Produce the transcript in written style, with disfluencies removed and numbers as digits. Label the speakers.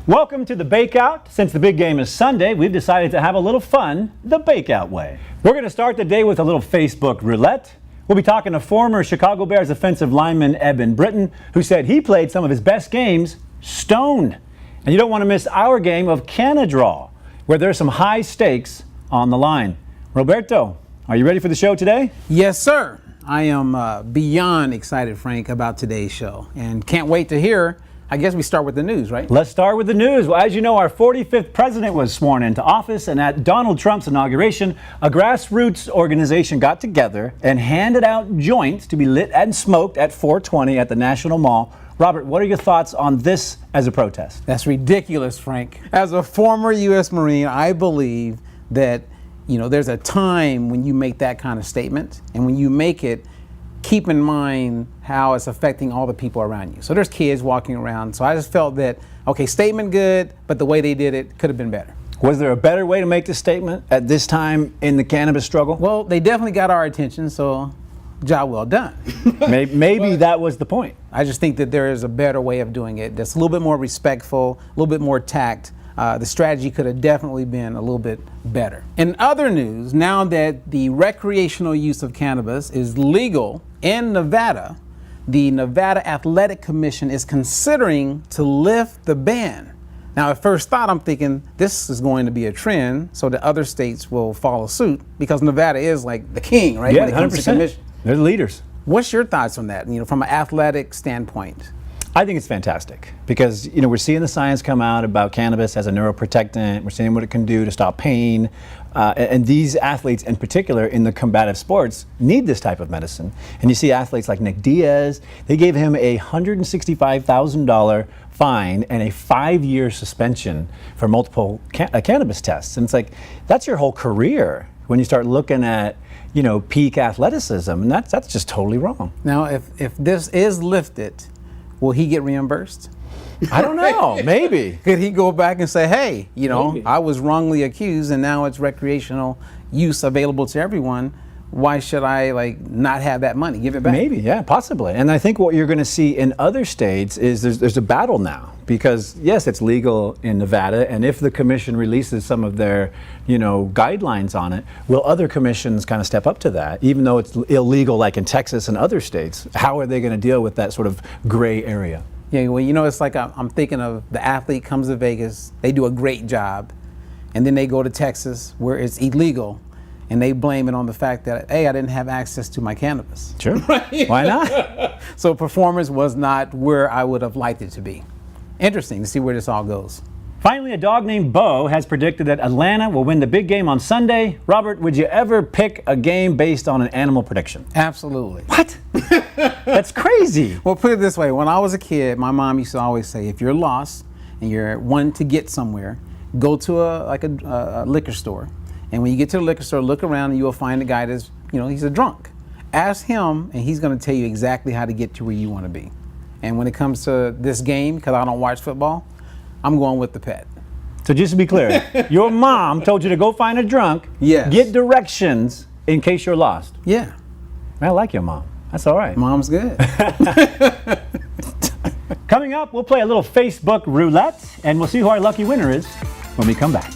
Speaker 1: Welcome to the Bakeout. Since the big game is Sunday, we've decided to have a little fun the Bakeout way. We're going to start the day with a little Facebook roulette. We'll be talking to former Chicago Bears offensive lineman Eben Britton, who said he played some of his best games stoned. And you don't want to miss our game of Can-A-Draw, where there's some high stakes on the line. Roberto, are you ready for the show today?
Speaker 2: Yes, sir. I am beyond excited, Frank, about today's show, and can't wait to hear. I guess we start with the news, right?
Speaker 1: Let's start with the news. Well, as you know, our 45th president was sworn into office, and at Donald Trump's inauguration, a grassroots organization got together and handed out joints to be lit and smoked at 420 at the National Mall. Robert, what are your thoughts on this as a protest?
Speaker 2: That's ridiculous, Frank. As a former U.S. Marine, I believe that, there's a time when you make that kind of statement, and when you make it, keep in mind how it's affecting all the people around you. So there's kids walking around. So I just felt that, okay, statement good, but the way they did it could have been better.
Speaker 1: Was there a better way to make this statement at this time in the cannabis struggle?
Speaker 2: Well, they definitely got our attention, so job well done.
Speaker 1: Maybe that was the point.
Speaker 2: I just think that there is a better way of doing it that's a little bit more respectful, a little bit more tact. The strategy could have definitely been a little bit better. In other news, now that the recreational use of cannabis is legal in Nevada, the Nevada Athletic Commission is considering to lift the ban. Now, at first thought, I'm thinking this is going to be a trend so that other states will follow suit, because Nevada is like the king, right?
Speaker 1: Yeah,
Speaker 2: when it comes
Speaker 1: 100%.
Speaker 2: to commission.
Speaker 1: They're the leaders.
Speaker 2: What's your thoughts on that, from an athletic standpoint?
Speaker 1: I think it's fantastic because, we're seeing the science come out about cannabis as a neuroprotectant. We're seeing what it can do to stop pain. And these athletes in particular in the combative sports need this type of medicine. And you see athletes like Nick Diaz, they gave him a $165,000 fine and a 5-year suspension for multiple cannabis tests. And it's like, that's your whole career when you start looking at, peak athleticism. And that's just totally wrong.
Speaker 2: Now, if this is lifted, will he get reimbursed?
Speaker 1: I don't know. Maybe.
Speaker 2: Could he go back and say, hey,
Speaker 1: Maybe.
Speaker 2: I was wrongly accused and now it's recreational use available to everyone. Why should I not have that money? Give it back.
Speaker 1: Maybe, yeah, possibly. And I think what you're going to see in other states is there's a battle now because, yes, it's legal in Nevada. And if the commission releases some of their, guidelines on it, will other commissions kind of step up to that? Even though it's illegal like in Texas and other states, how are they going to deal with that sort of gray area?
Speaker 2: Yeah, well, it's like I'm thinking of the athlete comes to Vegas, they do a great job, and then they go to Texas where it's illegal, and they blame it on the fact that, hey, I didn't have access to my cannabis.
Speaker 1: Sure. Why not?
Speaker 2: So performance was not where I would have liked it to be. Interesting to see where this all goes.
Speaker 1: Finally, a dog named Bo has predicted that Atlanta will win the big game on Sunday. Robert, would you ever pick a game based on an animal prediction?
Speaker 2: Absolutely.
Speaker 1: What? That's crazy.
Speaker 2: Well, put it this way. When I was a kid, my mom used to always say, if you're lost and you're wanting to get somewhere, go to a liquor store. And when you get to the liquor store, look around and you'll find a guy that's, he's a drunk. Ask him and he's going to tell you exactly how to get to where you want to be. And when it comes to this game, because I don't watch football, I'm going with the pet.
Speaker 1: So just to be clear, your mom told you to go find a drunk,
Speaker 2: yes,
Speaker 1: get directions in case you're lost.
Speaker 2: Yeah.
Speaker 1: I like your mom. That's all right.
Speaker 2: Mom's good.
Speaker 1: Coming up, we'll play a little Facebook roulette, and we'll see who our lucky winner is when we come back.